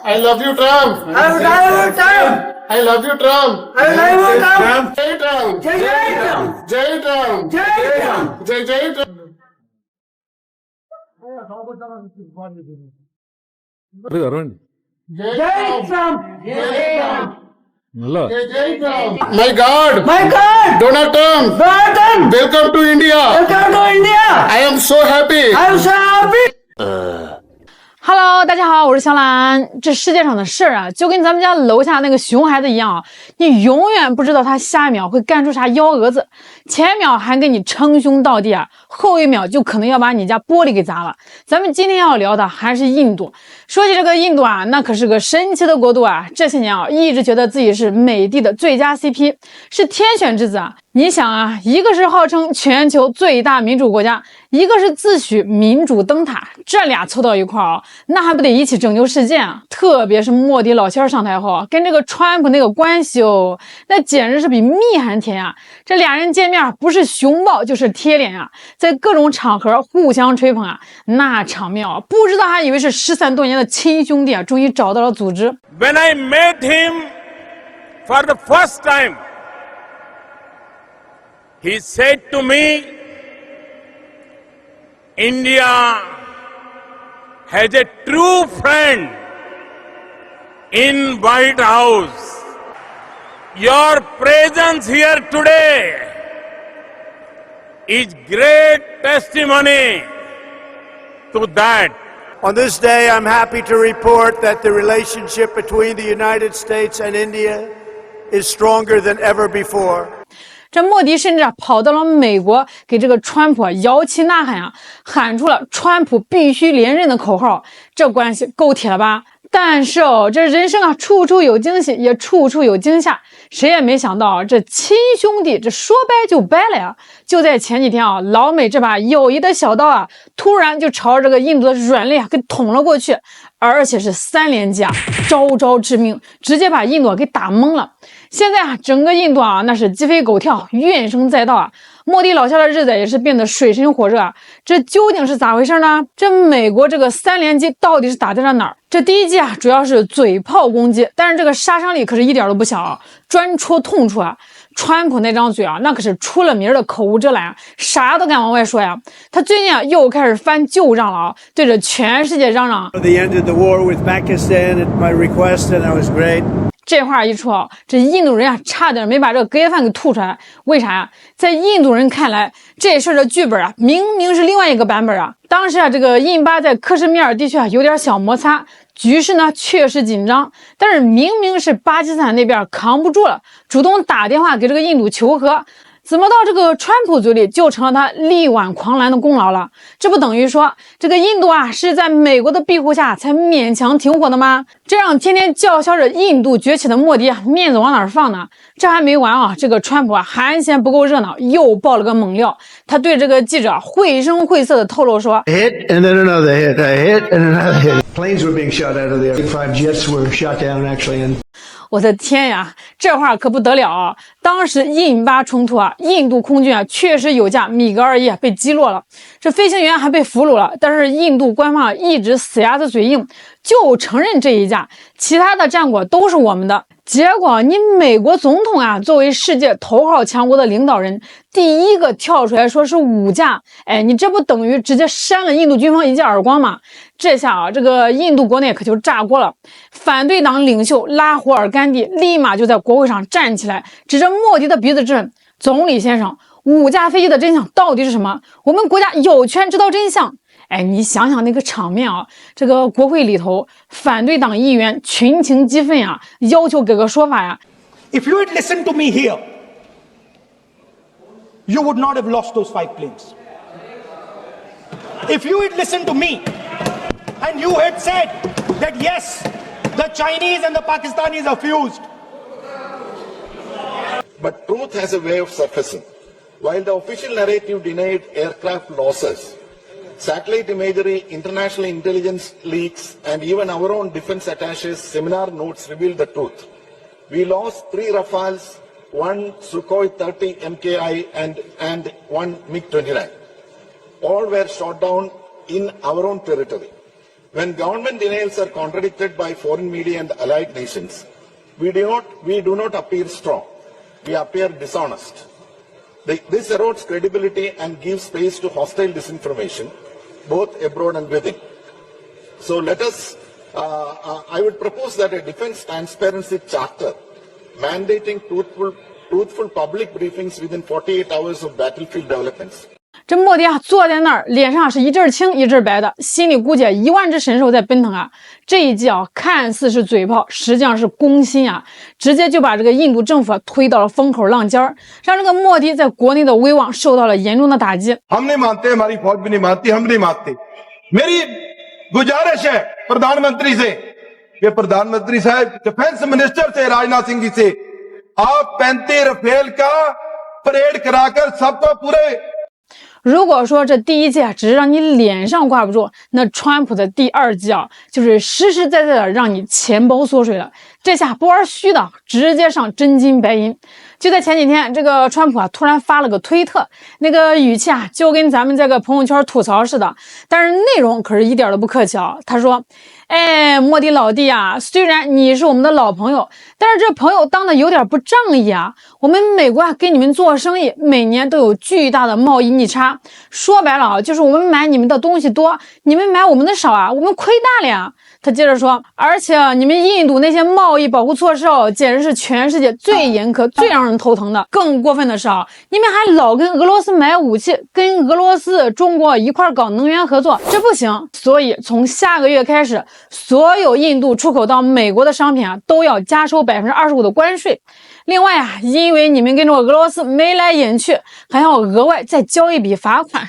I love you, Trump. I love you, Trump. I love you, Trump. I love you, Trump. Jai Trump. Jai Trump. Jai Trump. Jai Trump. Jai Trump. Jai Trump. Jai Trump. Jai Trump. My God. My God. Donald Trump. Donald Trump. Welcome to India. Welcome to India. I am so happy. I am so happy. Hello，大家好，我是小兰。这世界上的事儿啊，就跟咱们家楼下那个熊孩子一样啊，你永远不知道他下一秒会干出啥幺蛾子，前一秒还给你称兄道弟啊，后一秒就可能要把你家玻璃给砸了。咱们今天要聊的还是印度。说起这个印度啊，那可是个神奇的国度啊。这些年啊，一直觉得自己是美帝的最佳 CP， 是天选之子啊。你想啊，一个是号称全球最大民主国家，一个是自诩民主灯塔，这俩凑到一块儿啊，那还不得一起拯救世界啊？特别是莫迪老仙儿上台后啊，跟这个川普那个关系哦，那简直是比蜜还甜啊！这俩人见面不是熊抱就是贴脸啊，在各种场合互相吹捧啊，那场面啊，不知道还以为是失散多年的亲兄弟啊，终于找到了组织。When I met him for the first time, he said to me, India has a true friend in White House. Your presence here today is great testimony to that. On this day, I'm happy to report that the relationship between the United States and India is stronger than ever before. 这莫迪甚至跑到了美国，给这个川普摇旗呐喊啊，喊出了川普必须连任的口号，这关系够铁了吧？但是哦，这人生啊，处处有惊喜，也处处有惊吓。谁也没想到啊，这亲兄弟这说掰就掰了呀！就在前几天啊，老美这把友谊的小刀啊，突然就朝这个印度的软肋啊给捅了过去，而且是3连击啊，招招致命，直接把印度给打懵了。现在啊，整个印度啊，那是鸡飞狗跳，怨声载道啊。莫迪老夏的日子也是变得水深火热啊，这究竟是咋回事呢？这美国这个3连击到底是打在了哪儿？这第一击啊，主要是嘴炮攻击，但是这个杀伤力可是一点都不小啊，专戳痛处啊。川普那张嘴啊，那可是出了名的口无遮拦啊，啥都敢往外说呀。他最近啊又开始翻旧账了啊，对着全世界嚷嚷。They ended the war with Pakistan at my request, and that was great. 这话一出啊，这印度人啊差点没把这个隔夜饭给吐出来。为啥呀？在印度人看来，这事儿的剧本啊，明明是另外一个版本啊。当时啊，这个印巴在克什米尔地区啊有点小摩擦，局势呢确实紧张，但是明明是巴基斯坦那边扛不住了，主动打电话给这个印度求和。怎么到这个川普嘴里就成了他力挽狂澜的功劳了？这不等于说这个印度啊是在美国的庇护下才勉强挺火的吗？这让天天叫嚣着印度崛起的莫迪啊面子往哪儿放呢？这还没完啊，这个川普啊还嫌不够热闹，又爆了个猛料。他对这个记者绘声绘色的透露说 hit and then another hit, a hit and another hit. Planes were being shot out of there. 5 jets were shot down actually. And 我的天呀，这话可不得了啊！当时印巴冲突啊，印度空军啊确实有架米格21被击落了，这飞行员还被俘虏了，但是印度官方一直死鸭子嘴硬，就承认这一架，其他的战果都是我们的。结果你美国总统啊，作为世界头号强国的领导人，第一个跳出来说是5架，哎，你这不等于直接扇了印度军方一记耳光吗？这下啊，这个印度国内可就炸锅了，反对党领袖拉胡尔甘地立马就在国会上站起来，指着莫迪的鼻子质问：总理先生，5架飞机的真相到底是什么？我们国家有权知道真相。哎，你想想那个场面啊，这个国会里头，反对党议员群情激愤啊，要求给个说法呀。If you had listened to me here, you would not have lost those 5 planes. If you had listened to me, and you had said that yes, the Chinese and the Pakistanis are fused. But truth has a way of surfacing. While the official narrative denied aircraft losses, satellite imagery, international intelligence leaks, and even our own defense attache's seminar notes revealed the truth. We lost 3 Rafales, 1 Sukhoi 30 MKI, and 1 MiG-29. All were shot down in our own territory. When government denials are contradicted by foreign media and allied nations, we do not appear strong. We appear dishonest. This erodes credibility and gives space to hostile disinformation, both abroad and within. So let us, I would propose that a defense transparency charter mandating truthful public briefings within 48 hours of battlefield developments. 这莫迪啊，坐在那儿，脸上是一阵青一阵白的，心里估计1万只神兽在奔腾啊。这一击啊，看似是嘴炮，实际上是攻心啊，直接就把这个印度政府推到了风口浪尖儿，让这个莫迪在国内的威望受到了严重的打击。हम नहीं मानते, हमारी फौज भी नहीं मानती, हम नहीं मानते। मेरी गुजारिश है प्रधानमंत्री से, ये प्रधानमंत्री साहब डिफेंस मिनिस्टर से राजनाथ सिंह जी से, आप 35 रफेल का परेड कराकर सबको पूरे 如果说这第一击啊，只是让你脸上挂不住，那川普的第2击啊，就是实实在在的让你钱包缩水了。这下不玩虚的，直接上真金白银。就在前几天，这个川普啊突然发了个推特，那个语气啊就跟咱们这个朋友圈吐槽似的，但是内容可是一点都不客气啊。他说：“哎，莫迪老弟啊，虽然你是我们的老朋友，但是这朋友当的有点不仗义啊。我们美国啊跟你们做生意，每年都有巨大的贸易逆差。说白了啊，就是我们买你们的东西多，你们买我们的少啊，我们亏大了呀。”他接着说，而且你们印度那些贸易保护措施哦，简直是全世界最严苛、最让人头疼的。更过分的是啊，你们还老跟俄罗斯买武器，跟俄罗斯、中国一块搞能源合作，这不行。所以从下个月开始，所有印度出口到美国的商品啊，都要加收25%的关税。另外啊，因为你们跟着俄罗斯眉来眼去，还要额外再交一笔罚款。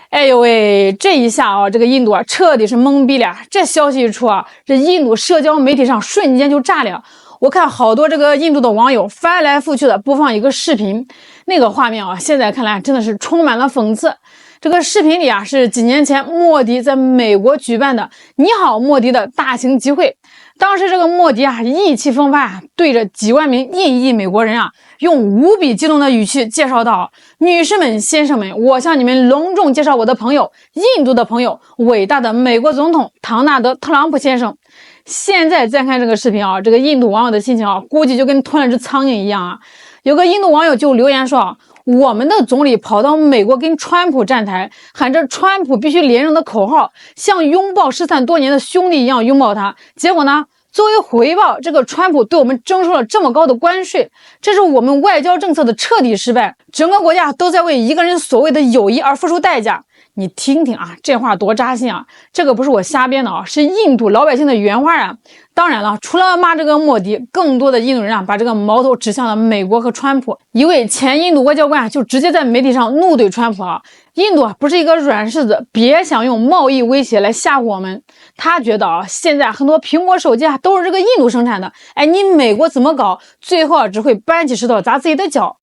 哎呦喂，这一下啊，这个印度啊彻底是懵逼了。这消息一出啊，这印度社交媒体上瞬间就炸了。我看好多这个印度的网友翻来覆去的播放一个视频，那个画面啊，现在看来真的是充满了讽刺。这个视频里啊，是几年前莫迪在美国举办的“你好，莫迪”的大型集会。当时这个莫迪啊，意气风发啊，对着几万名印裔美国人啊，用无比激动的语气介绍道：“女士们、先生们，我向你们隆重介绍我的朋友，印度的朋友，伟大的美国总统唐纳德·特朗普先生。”现在再看这个视频啊，这个印度网友的心情啊，估计就跟吞了只苍蝇一样啊。有个印度网友就留言说啊，我们的总理跑到美国跟川普站台，喊着川普必须连任的口号，像拥抱失散多年的兄弟一样拥抱他。结果呢，作为回报，这个川普对我们征收了这么高的关税，这是我们外交政策的彻底失败。整个国家都在为一个人所谓的友谊而付出代价。你听听啊，这话多扎心啊！这个不是我瞎编的啊，是印度老百姓的原话啊。当然了，除了骂这个莫迪，更多的印度人啊，把这个矛头指向了美国和川普。一位前印度外交官啊，就直接在媒体上怒怼川普啊，印度啊不是一个软柿子，别想用贸易威胁来吓唬我们。他觉得啊，现在很多苹果手机啊都是这个印度生产的，哎，你美国怎么搞，最后啊只会搬起石头砸自己的脚。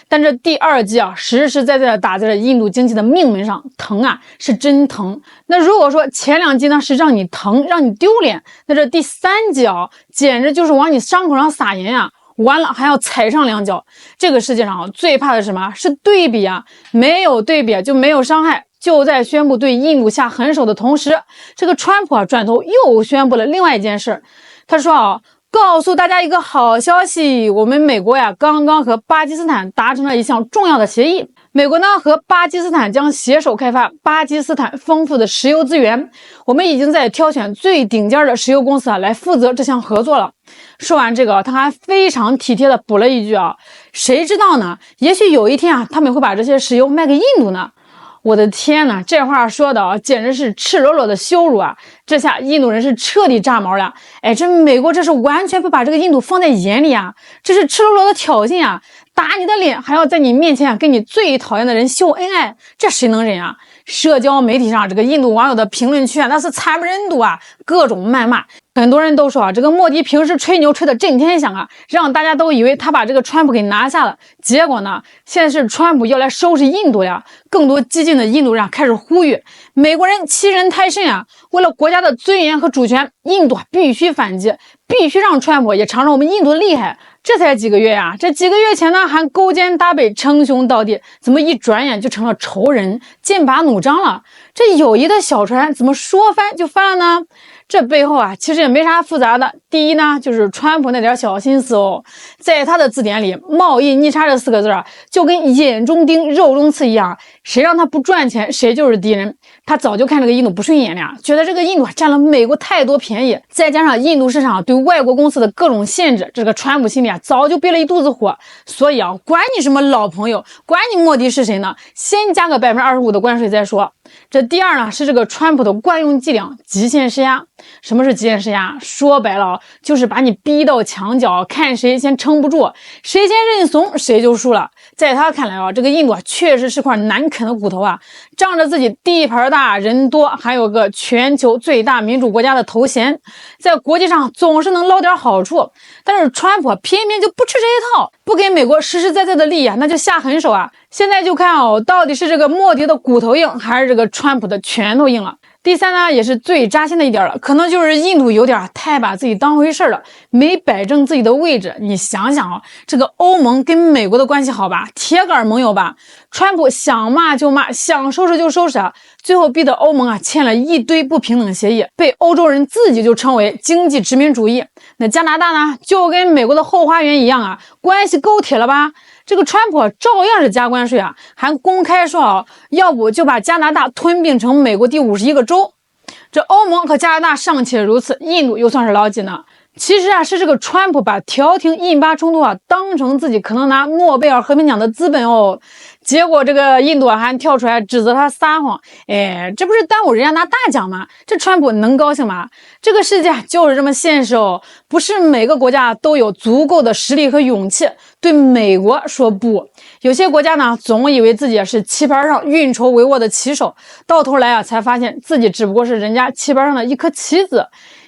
但这第2击啊，实实在在的打在了印度经济的命门上，疼啊，是真疼。那如果说前2击呢是让你疼，让你丢脸，那这第3击啊，简直就是往你伤口上撒盐啊！完了还要踩上2脚。这个世界上啊，最怕的是什么？是对比啊！没有对比就没有伤害。就在宣布对印度下狠手的同时，这个川普啊转头又宣布了另外一件事。他说啊，告诉大家一个好消息，我们美国呀刚刚和巴基斯坦达成了一项重要的协议。美国呢和巴基斯坦将携手开发巴基斯坦丰富的石油资源，我们已经在挑选最顶尖的石油公司啊来负责这项合作了。说完这个，他还非常体贴的补了一句啊，谁知道呢？也许有一天啊，他们会把这些石油卖给印度呢。我的天哪，这话说的啊，简直是赤裸裸的羞辱啊！这下印度人是彻底炸毛了。哎，这美国这是完全不把这个印度放在眼里啊，这是赤裸裸的挑衅啊！打你的脸，还要在你面前跟你最讨厌的人秀恩爱，这谁能忍啊？社交媒体上这个印度网友的评论区啊，那是惨不忍睹啊，各种谩骂。很多人都说啊，这个莫迪平时吹牛吹的震天响啊，让大家都以为他把这个川普给拿下了。结果呢，现在是川普要来收拾印度呀。更多激进的印度人开始呼吁，美国人欺人太甚啊！为了国家的尊严和主权，印度必须反击，必须让川普也尝尝我们印度的厉害。这才几个月呀，这几个月前呢还勾肩搭背称兄道弟，怎么一转眼就成了仇人，剑拔弩张了？这友谊的小船怎么说翻就翻了呢？这背后啊，其实也没啥复杂的。第一呢，就是川普那点小心思哦，在他的字典里，贸易逆差这4个字啊，就跟眼中钉、肉中刺一样，谁让他不赚钱，谁就是敌人。他早就看这个印度不顺眼了，觉得这个印度占了美国太多便宜，再加上印度市场对外国公司的各种限制，这个川普心里啊早就憋了一肚子火。所以啊，管你什么老朋友，管你莫迪是谁呢，先加个25%的关税再说。这第二呢，是这个川普的惯用伎俩，极限施压。什么是极限施压？说白了就是把你逼到墙角，看谁先撑不住，谁先认怂，谁就输了。在他看来啊，这个印度啊确实是块难啃的骨头啊，仗着自己地盘大、人多，还有个全球最大民主国家的头衔，在国际上总是能捞点好处。但是川普偏偏就不吃这一套，不给美国实实在在的利益啊，那就下狠手啊。现在就看哦，到底是这个莫迪的骨头硬，还是这个川普的拳头硬了。第三呢，也是最扎心的一点了，可能就是印度有点太把自己当回事了，没摆正自己的位置。你想想啊，这个欧盟跟美国的关系好吧，铁杆盟友吧，川普想骂就骂，想收拾就收拾啊，最后逼得欧盟啊签了一堆不平等协议，被欧洲人自己就称为经济殖民主义。那加拿大呢，就跟美国的后花园一样啊，关系够铁了吧？这个川普照样是加关税啊，还公开说啊，要不就把加拿大吞并成美国第51个州。这欧盟和加拿大尚且如此，印度又算是老几呢？其实啊，是这个川普把调停印巴冲突啊当成自己可能拿诺贝尔和平奖的资本哦。结果这个印度啊还跳出来指责他撒谎，这不是耽误人家拿大奖吗？这川普能高兴吗？这个世界就是这么现实哦，不是每个国家都有足够的实力和勇气对美国说不。有些国家呢，总以为自己是棋盘上运筹帷幄的棋手，到头来啊才发现自己只不过是人家棋盘上的一颗棋子。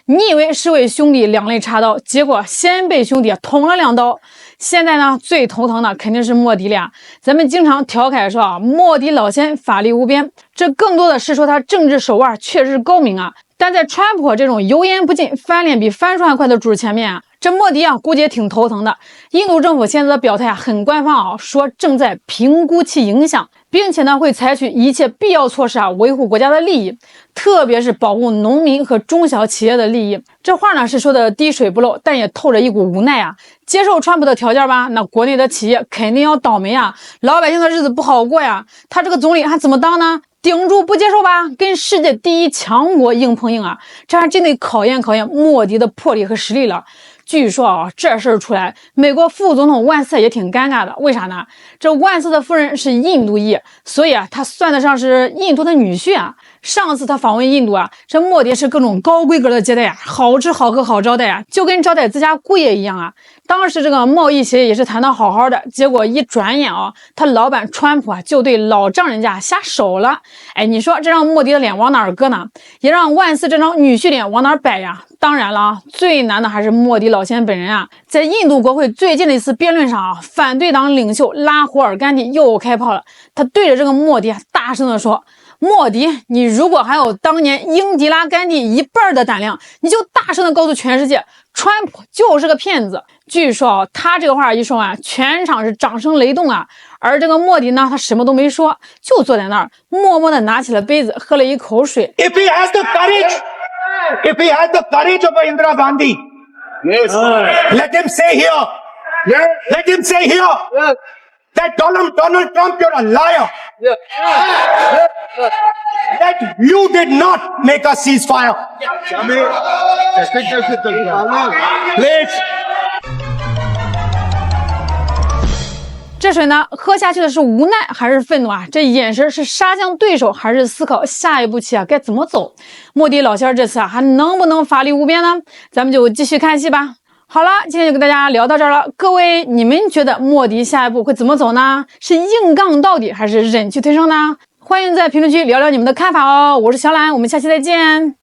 你以为是为兄弟两肋插刀，结果先被兄弟捅了2刀。现在呢，最头疼的肯定是莫迪了。咱们经常调侃说啊，莫迪老先法力无边，这更多的是说他政治手腕确实高明啊。但在川普这种油盐不进、翻脸比翻书还快的主前面啊，这莫迪啊估计也挺头疼的。印度政府现在的表态啊很官方啊，说正在评估其影响，并且呢会采取一切必要措施啊，维护国家的利益，特别是保护农民和中小企业的利益。这话呢是说的滴水不漏，但也透着一股无奈啊。接受川普的条件吧，那国内的企业肯定要倒霉啊，老百姓的日子不好过呀。他这个总理还怎么当呢？顶住不接受吧，跟世界第一强国硬碰硬啊，这还真得考验考验莫迪的魄力和实力了。据说啊，这事儿出来，美国副总统万斯也挺尴尬的。为啥呢？这万斯的夫人是印度裔，所以啊，他算得上是印度的女婿啊。上次他访问印度啊，这莫迪是各种高规格的接待啊，好吃好喝好招待啊，就跟招待自家姑爷一样啊。当时这个贸易协议也是谈得好好的，结果一转眼啊，他老板川普啊就对老丈人家下手了。你说这让莫迪的脸往哪儿搁呢？也让万斯这张女婿脸往哪儿摆呀？当然了，最难的还是莫迪老先本人啊。在印度国会最近的一次辩论上啊，反对党领袖拉胡尔甘地又开炮了。他对着这个莫迪大声地说：“莫迪，你如果还有当年英迪拉甘地1半的胆量，你就大声地告诉全世界，川普就是个骗子。”据说啊，他这个话一说完，全场是掌声雷动啊。而这个莫迪呢，他什么都没说，就坐在那儿，默默地拿起了杯子，喝了一口水。If he has the courage of Indira Gandhi, yes, let him say here, let him say here that Donald Trump, you're a liar. That you did not make a ceasefire. Please. 这水呢，喝下去的是无奈还是愤怒啊？这眼神是杀向对手，还是思考下一步棋啊该怎么走？莫迪老仙儿这次啊还能不能法力无边呢？咱们就继续看戏吧。好了，今天就跟大家聊到这儿了。各位，你们觉得莫迪下一步会怎么走呢？是硬杠到底，还是忍气吞声呢？欢迎在评论区聊聊你们的看法哦。我是小懒，我们下期再见。